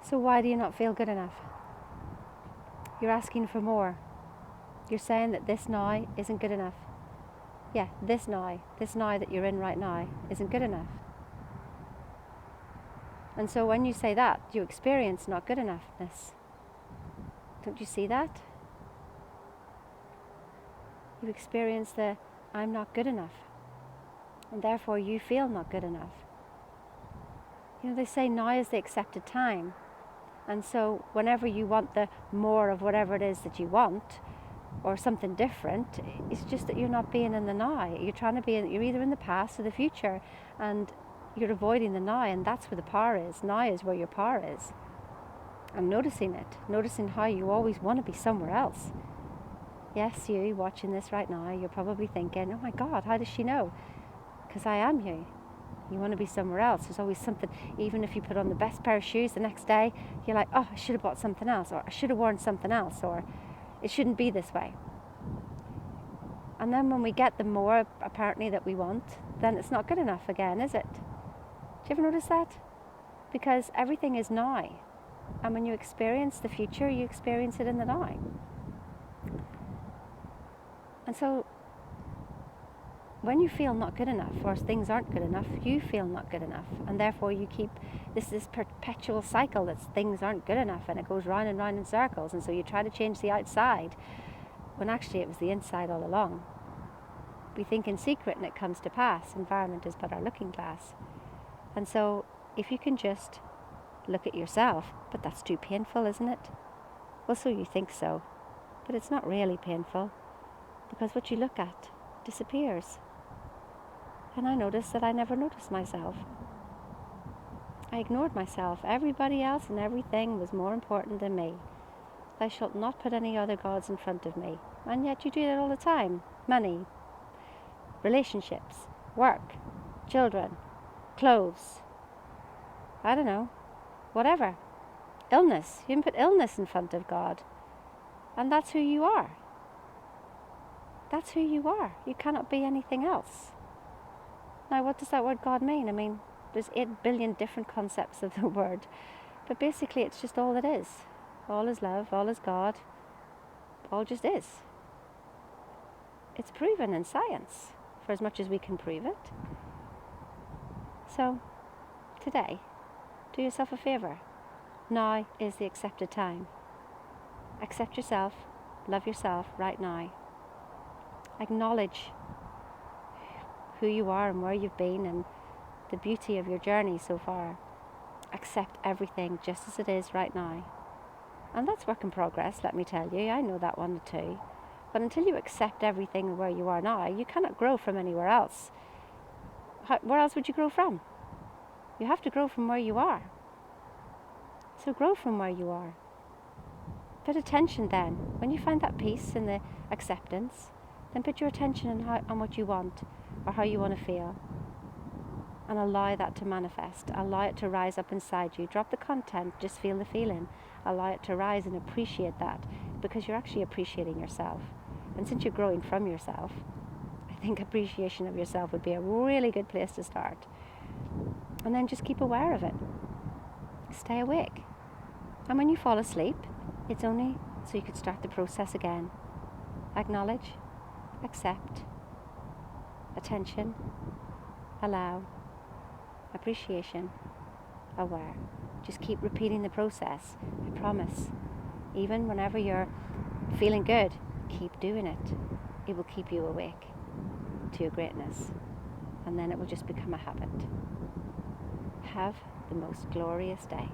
So why do you not feel good enough? You're asking for more. You're saying that this now isn't good enough. Yeah, this now that you're in right now isn't good enough. And so when you say that, you experience not good enoughness. Don't you see that? You experience the I'm not good enough. And therefore you feel not good enough. You know, they say now is the accepted time. And so whenever you want the more of whatever it is that you want, or something different, it's just that you're not being in the now. You're trying to be you're either in the past or the future, and you're avoiding the now, and that's where the power is. Now is where your power is. And noticing it, noticing how you always want to be somewhere else. Yes, you watching this right now, you're probably thinking, oh my God, how does she know? Because I am you. You want to be somewhere else. There's always something, even if you put on the best pair of shoes the next day, you're like, oh, I should have bought something else, or I should have worn something else, or it shouldn't be this way. And then when we get the more apparently that we want, then it's not good enough again, is it? Do you ever notice that? Because everything is now. And when you experience the future, you experience it in the now. And so when you feel not good enough, or things aren't good enough, you feel not good enough. And therefore you keep this perpetual cycle that things aren't good enough, and it goes round and round in circles. And so you try to change the outside, when actually it was the inside all along. We think in secret and it comes to pass. Environment is but our looking glass. And so if you can just look at yourself, but that's too painful, isn't it? Well, so you think so, but it's not really painful, because what you look at disappears. And I noticed that I never noticed myself. I ignored myself. Everybody else and everything was more important than me. Thou shalt not put any other gods in front of me. And yet you do that all the time. Money, relationships, work, children, clothes, I don't know, whatever. Illness. You can put illness in front of God. And that's who you are. That's who you are. You cannot be anything else. Now, what does that word God mean? I mean, there's 8 billion different concepts of the word. But basically, it's just all it is. All is love, all is God, all just is. It's proven in science, for as much as we can prove it. So, today, do yourself a favour. Now is the accepted time. Accept yourself, love yourself right now. Acknowledge who you are and where you've been and the beauty of your journey so far. Accept everything just as it is right now. And that's work in progress, let me tell you. I know that one too. But until you accept everything where you are now, you cannot grow from anywhere else. Where else would you grow from? You have to grow from where you are. So grow from where you are. Put attention then. When you find that peace in the acceptance, then put your attention on what you want or how you want to feel. And allow that to manifest. Allow it to rise up inside you. Drop the content, just feel the feeling. Allow it to rise and appreciate that, because you're actually appreciating yourself. And since you're growing from yourself, I think appreciation of yourself would be a really good place to start. And then just keep aware of it. Stay awake. And when you fall asleep, it's only so you could start the process again. Acknowledge, accept, attention, allow, appreciation, aware. Just keep repeating the process. I promise. Even whenever you're feeling good, keep doing it. It will keep you awake to your greatness. And then it will just become a habit. Have the most glorious day.